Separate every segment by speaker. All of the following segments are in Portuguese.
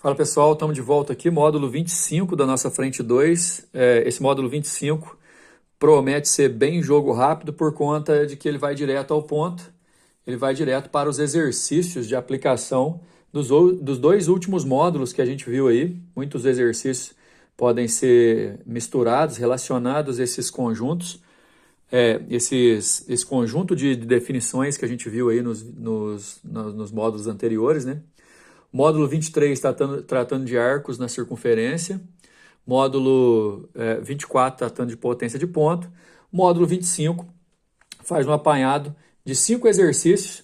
Speaker 1: Fala pessoal, estamos de volta aqui, módulo 25 da nossa frente 2. Esse módulo 25 promete ser bem jogo rápido por conta de que ele vai direto ao ponto, ele vai direto para os exercícios de aplicação dos dois últimos módulos que a gente viu aí. Muitos exercícios podem ser misturados, relacionados a esses conjuntos, esse conjunto de definições que a gente viu aí nos módulos anteriores, né? Módulo 23 tratando de arcos na circunferência. Módulo 24 tratando de potência de ponto. Módulo 25 faz um apanhado de 5 exercícios,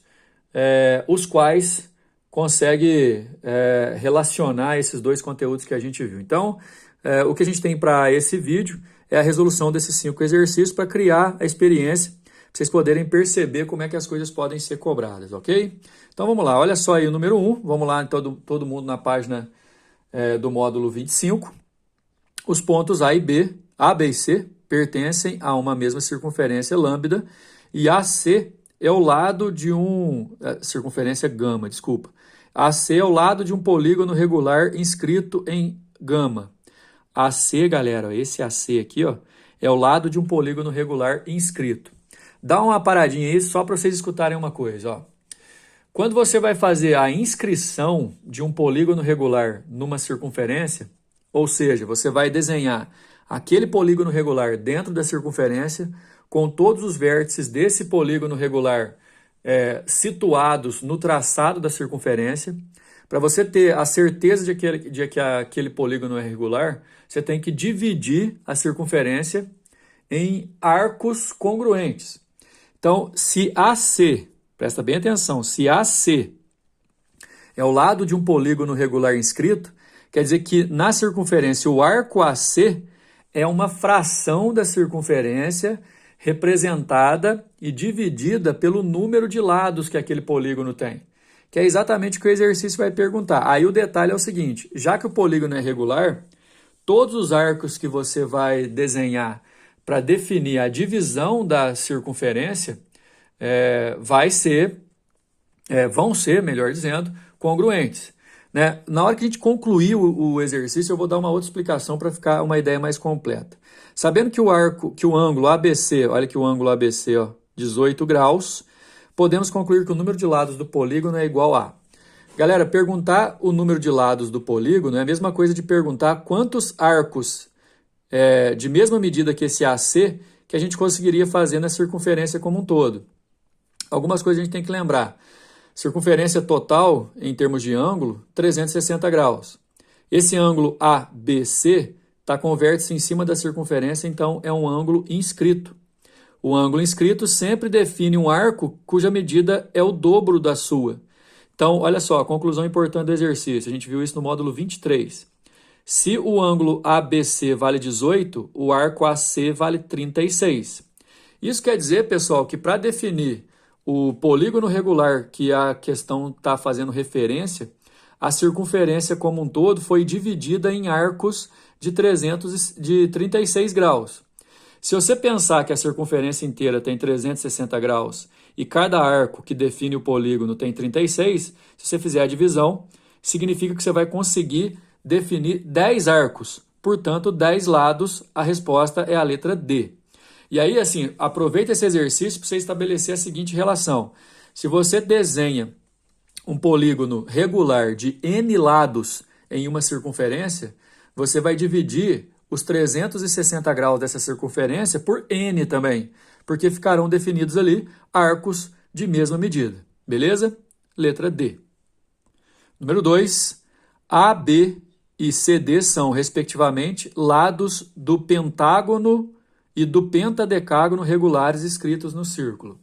Speaker 1: os quais consegue relacionar esses dois conteúdos que a gente viu. Então, o que a gente tem para esse vídeo é a resolução desses 5 exercícios para criar a experiência, para vocês poderem perceber como é que as coisas podem ser cobradas, ok? Então vamos lá, olha só aí o número 1, vamos lá todo mundo na página do módulo 25. Os pontos A, B e C pertencem a uma mesma circunferência lambda e AC é o lado de circunferência gama, desculpa. AC é o lado de um polígono regular inscrito em gama. AC, galera, esse AC aqui, ó, é o lado de um polígono regular inscrito. Dá uma paradinha aí só para vocês escutarem uma coisa, ó. Quando você vai fazer a inscrição de um polígono regular numa circunferência, ou seja, você vai desenhar aquele polígono regular dentro da circunferência, com todos os vértices desse polígono regular situados no traçado da circunferência. Para você ter a certeza de que aquele polígono é regular, você tem que dividir a circunferência em arcos congruentes. Então, se AC, presta bem atenção, se AC é o lado de um polígono regular inscrito, quer dizer que na circunferência o arco AC é uma fração da circunferência representada e dividida pelo número de lados que aquele polígono tem, que é exatamente o que o exercício vai perguntar. Aí o detalhe é o seguinte, já que o polígono é regular, todos os arcos que você vai desenhar para definir a divisão da circunferência vão ser, melhor dizendo, congruentes. Né? Na hora que a gente concluir o exercício, eu vou dar uma outra explicação para ficar uma ideia mais completa. Sabendo que o ângulo ABC, olha aqui o ângulo ABC, ó, 18 graus, podemos concluir que o número de lados do polígono é igual a... Galera, perguntar o número de lados do polígono é a mesma coisa de perguntar quantos arcos de mesma medida que esse AC que a gente conseguiria fazer na circunferência como um todo. Algumas coisas a gente tem que lembrar. Circunferência total, em termos de ângulo, 360 graus. Esse ângulo ABC está com o vértice em cima da circunferência, então é um ângulo inscrito. O ângulo inscrito sempre define um arco cuja medida é o dobro da sua. Então, olha só, a conclusão importante do exercício. A gente viu isso no módulo 23. Se o ângulo ABC vale 18, o arco AC vale 36. Isso quer dizer, pessoal, que para definir o polígono regular que a questão está fazendo referência, a circunferência como um todo foi dividida em arcos de 36 graus. Se você pensar que a circunferência inteira tem 360 graus e cada arco que define o polígono tem 36, se você fizer a divisão, significa que você vai conseguir definir 10 arcos. Portanto, 10 lados, a resposta é a letra D. E aí, assim, aproveita esse exercício para você estabelecer a seguinte relação. Se você desenha um polígono regular de N lados em uma circunferência, você vai dividir os 360 graus dessa circunferência por N também, porque ficarão definidos ali arcos de mesma medida. Beleza? Letra D. Número 2. A, B e CD são, respectivamente, lados do pentágono e do pentadecágono regulares escritos no círculo.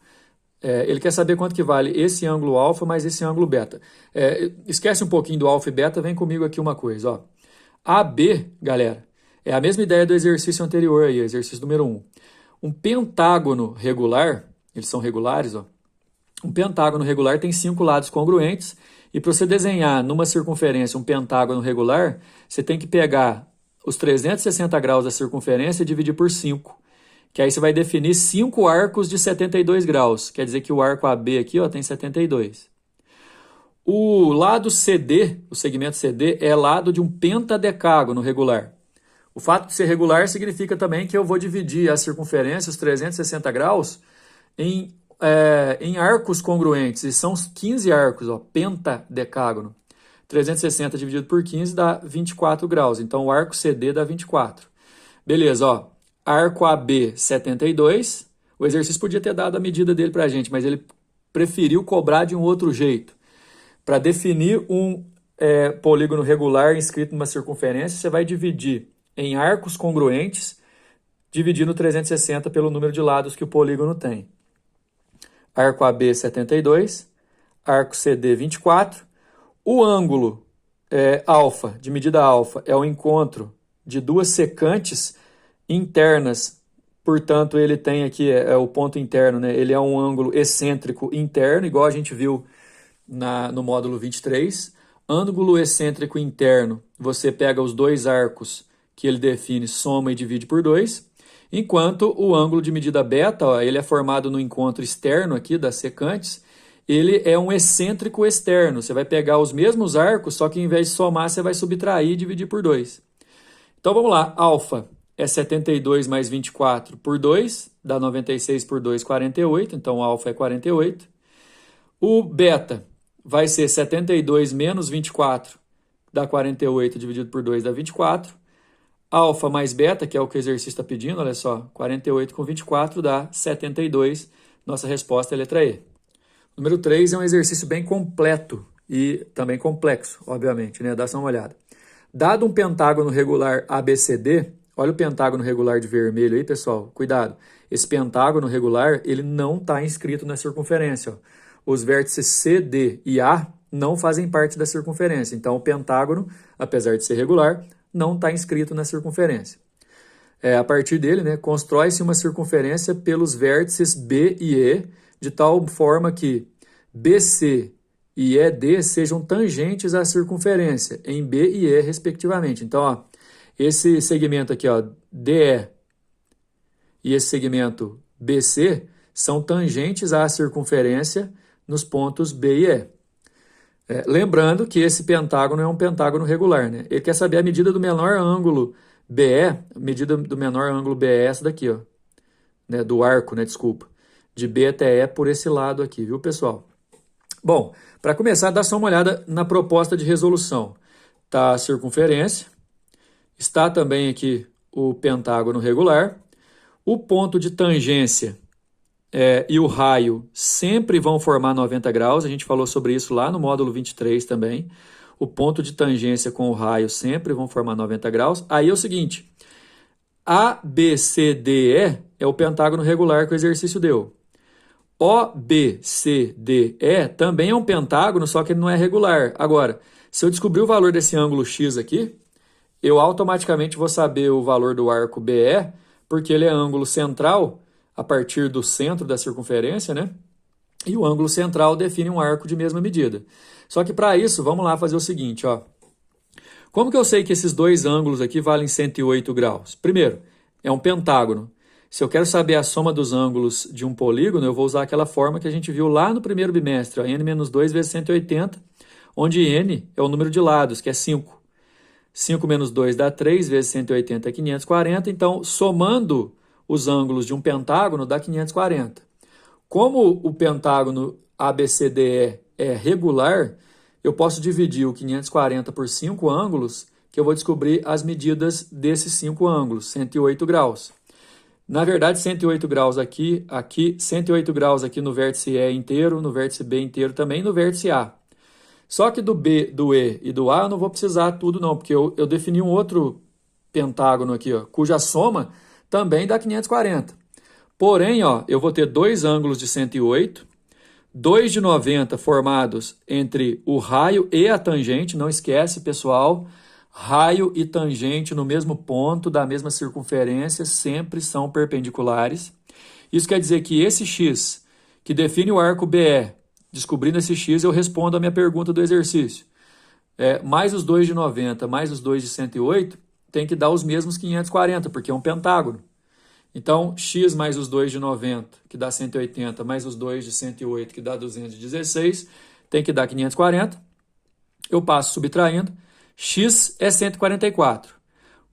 Speaker 1: Ele quer saber quanto que vale esse ângulo alfa mais esse ângulo beta. Esquece um pouquinho do alfa e beta, vem comigo aqui uma coisa. Ó. AB, galera, é a mesma ideia do exercício anterior, aí, exercício número 1. Um pentágono regular, eles são regulares, ó. Um pentágono regular tem 5 lados congruentes e para você desenhar numa circunferência um pentágono regular, você tem que pegar os 360 graus da circunferência e dividir por 5. Que aí você vai definir 5 arcos de 72 graus. Quer dizer que o arco AB aqui ó, tem 72. O lado CD, o segmento CD, é lado de um pentadecágono regular. O fato de ser regular significa também que eu vou dividir a circunferência, os 360 graus, em arcos congruentes. E são 15 arcos, ó, pentadecágono. 360 dividido por 15 dá 24 graus. Então, o arco CD dá 24. Beleza, ó. Arco AB, 72. O exercício podia ter dado a medida dele para a gente, mas ele preferiu cobrar de um outro jeito. Para definir um polígono regular inscrito numa circunferência, você vai dividir em arcos congruentes, dividindo 360 pelo número de lados que o polígono tem. Arco AB, 72. Arco CD, 24. O ângulo alfa, de medida alfa, é o encontro de duas secantes internas. Portanto, ele tem aqui o ponto interno, né? Ele é um ângulo excêntrico interno, igual a gente viu no módulo 23. Ângulo excêntrico interno, você pega os dois arcos que ele define, soma e divide por 2. Enquanto o ângulo de medida beta, ó, ele é formado no encontro externo aqui das secantes, ele é um excêntrico externo. Você vai pegar os mesmos arcos, só que em vez de somar, você vai subtrair e dividir por 2. Então vamos lá, alfa é 72 mais 24 por 2, dá 96 por 2, 48, então alfa é 48. O beta vai ser 72 menos 24, dá 48, dividido por 2 dá 24. Alfa mais beta, que é o que o exercício está pedindo, olha só, 48 com 24 dá 72. Nossa resposta é a letra E. Número 3 é um exercício bem completo e também complexo, obviamente, né? Dá só uma olhada. Dado um pentágono regular ABCD, olha o pentágono regular de vermelho aí, pessoal, cuidado. Esse pentágono regular, ele não está inscrito na circunferência, ó. Os vértices C, D e A não fazem parte da circunferência. Então, o pentágono, apesar de ser regular, não está inscrito na circunferência. A partir dele, né, constrói-se uma circunferência pelos vértices B e E, de tal forma que BC e ED sejam tangentes à circunferência, em B e E, respectivamente. Então, ó, esse segmento aqui, ó, DE e esse segmento BC são tangentes à circunferência nos pontos B e E. Lembrando que esse pentágono é um pentágono regular, né? Ele quer saber a medida do menor ângulo BE, a medida do menor ângulo BE é essa daqui, ó, né? Do arco, né? Desculpa. De B até E por esse lado aqui, viu, pessoal? Bom, para começar, dá só uma olhada na proposta de resolução. Tá a circunferência, está também aqui o pentágono regular, o ponto de tangência e o raio sempre vão formar 90 graus, a gente falou sobre isso lá no módulo 23 também. O ponto de tangência com o raio sempre vão formar 90 graus. Aí é o seguinte, ABCDE é o pentágono regular que o exercício deu. OBCDE também é um pentágono, só que ele não é regular. Agora, se eu descobrir o valor desse ângulo X aqui, eu automaticamente vou saber o valor do arco BE, porque ele é ângulo central a partir do centro da circunferência, né? E o ângulo central define um arco de mesma medida. Só que para isso, vamos lá fazer o seguinte, ó. Como que eu sei que esses dois ângulos aqui valem 108 graus? Primeiro, é um pentágono. Se eu quero saber a soma dos ângulos de um polígono, eu vou usar aquela forma que a gente viu lá no primeiro bimestre, ó, n-2 vezes 180, onde n é o número de lados, que é 5. 5 menos 2 dá 3, vezes 180 é 540, então, somando os ângulos de um pentágono, dá 540. Como o pentágono ABCDE é regular, eu posso dividir o 540 por 5 ângulos, que eu vou descobrir as medidas desses 5 ângulos, 108 graus. Na verdade, 108 graus aqui, 108 graus aqui no vértice E inteiro, no vértice B inteiro também, no vértice A. Só que do B, do E e do A eu não vou precisar tudo não, porque eu defini um outro pentágono aqui, ó, cuja soma também dá 540. Porém, ó, eu vou ter dois ângulos de 108, dois de 90 formados entre o raio e a tangente, não esquece, pessoal, raio e tangente no mesmo ponto, da mesma circunferência, sempre são perpendiculares. Isso quer dizer que esse X, que define o arco BE, descobrindo esse X, eu respondo a minha pergunta do exercício. Mais os dois de 90, mais os dois de 108, tem que dar os mesmos 540, porque é um pentágono. Então, x mais os 2 de 90, que dá 180, mais os 2 de 108, que dá 216, tem que dar 540. Eu passo subtraindo. X é 144.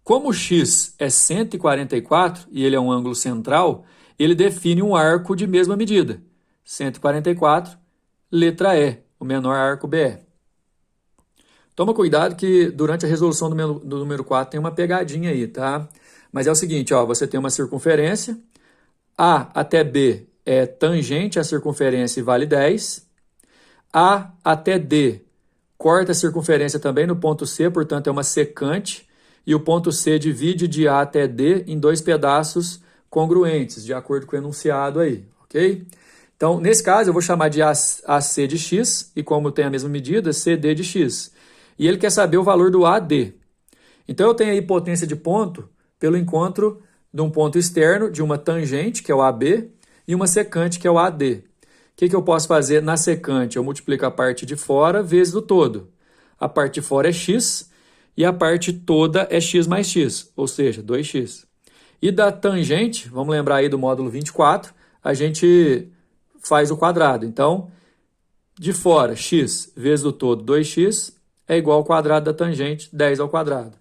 Speaker 1: Como o x é 144 e ele é um ângulo central, ele define um arco de mesma medida. 144, letra E, o menor arco BE. Toma cuidado que durante a resolução do número 4 tem uma pegadinha aí, tá? Mas é o seguinte, ó, você tem uma circunferência, A até B é tangente à circunferência e vale 10. A até D corta a circunferência também no ponto C, portanto é uma secante, e o ponto C divide de A até D em dois pedaços congruentes, de acordo com o enunciado aí, ok? Então, nesse caso, eu vou chamar de AC de x, e como tem a mesma medida, CD de x. E ele quer saber o valor do AD. Então, eu tenho aí potência de ponto pelo encontro de um ponto externo, de uma tangente, que é o AB, e uma secante, que é o AD. O que eu posso fazer na secante? Eu multiplico a parte de fora vezes o todo. A parte de fora é x, e a parte toda é x mais x, ou seja, 2x. E da tangente, vamos lembrar aí do módulo 24, a gente faz o quadrado. Então, de fora, x vezes o todo, 2x, é igual ao quadrado da tangente, 10 ao quadrado.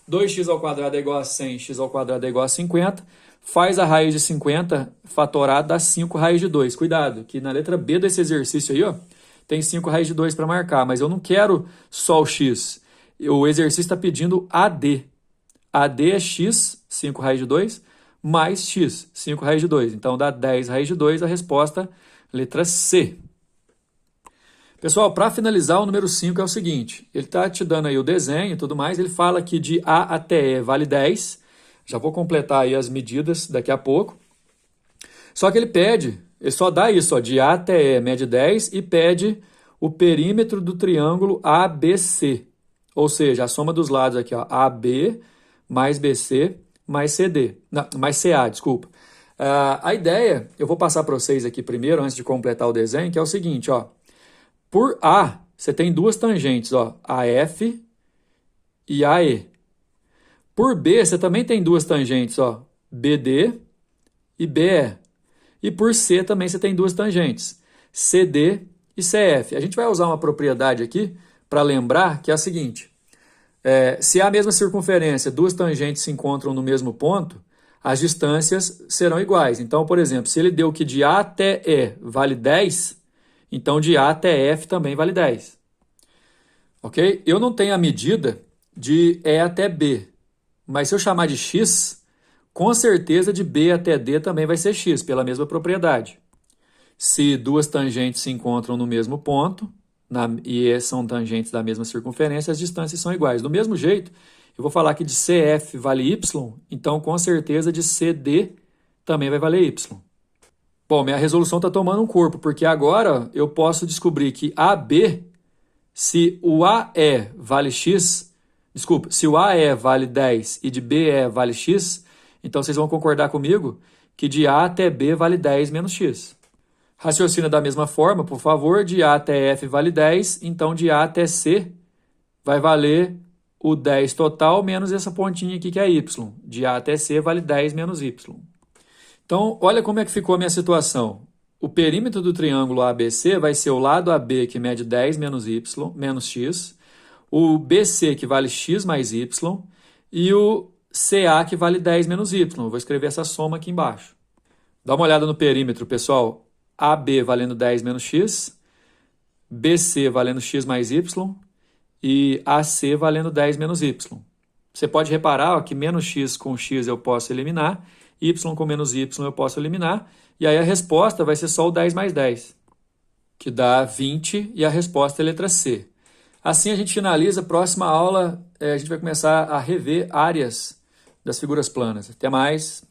Speaker 1: 2x ao quadrado é igual a 100, x ao quadrado é igual a 50. Faz a raiz de 50 fatorado, dá 5 raiz de 2. Cuidado, que na letra B desse exercício aí, ó, tem 5 raiz de 2 para marcar, mas eu não quero só o x. O exercício está pedindo AD. AD é x, 5 raiz de 2, mais x, 5 raiz de 2. Então, dá 10 raiz de 2, a resposta, letra C. Pessoal, para finalizar, o número 5 é o seguinte. Ele está te dando aí o desenho e tudo mais. Ele fala que de A até E vale 10. Já vou completar aí as medidas daqui a pouco. Só que ele só dá isso, ó, de A até E mede 10 e pede o perímetro do triângulo ABC. Ou seja, a soma dos lados aqui, ó, AB mais BC mais CD. Não, mais CA, desculpa. A ideia, eu vou passar para vocês aqui primeiro, antes de completar o desenho, que é o seguinte, ó. Por A, você tem duas tangentes, ó, AF e AE. Por B, você também tem duas tangentes, ó, BD e BE. E por C também você tem duas tangentes, CD e CF. A gente vai usar uma propriedade aqui para lembrar que é a seguinte. Se há a mesma circunferência, duas tangentes se encontram no mesmo ponto, as distâncias serão iguais. Então, por exemplo, se ele deu que de A até E vale 10, então de A até F também vale 10. Ok? Eu não tenho a medida de E até B, mas se eu chamar de x, com certeza de B até D também vai ser x, pela mesma propriedade. Se duas tangentes se encontram no mesmo ponto, e são tangentes da mesma circunferência, as distâncias são iguais. Do mesmo jeito, eu vou falar que de CF vale y, então com certeza de CD também vai valer y. Bom, minha resolução está tomando um corpo, porque agora eu posso descobrir que AB, se o AE vale x, desculpa, se o AE vale 10 e de BE vale x, então vocês vão concordar comigo que de A até B vale 10 menos x. Raciocina da mesma forma, por favor, de A até F vale 10, então de A até C vai valer o 10 total menos essa pontinha aqui que é y. De A até C vale 10 menos y. Então, olha como é que ficou a minha situação. O perímetro do triângulo ABC vai ser o lado AB que mede 10 menos y, menos x, o BC que vale x mais y e o CA que vale 10 menos y. Vou escrever essa soma aqui embaixo. Dá uma olhada no perímetro, pessoal. AB valendo 10 menos x, BC valendo x mais y e AC valendo 10 menos y. Você pode reparar, ó, que menos x com x eu posso eliminar, y com menos y eu posso eliminar, e aí a resposta vai ser só o 10 mais 10, que dá 20, e a resposta é a letra C. Assim a gente finaliza. Próxima aula a gente vai começar a rever áreas das figuras planas. Até mais!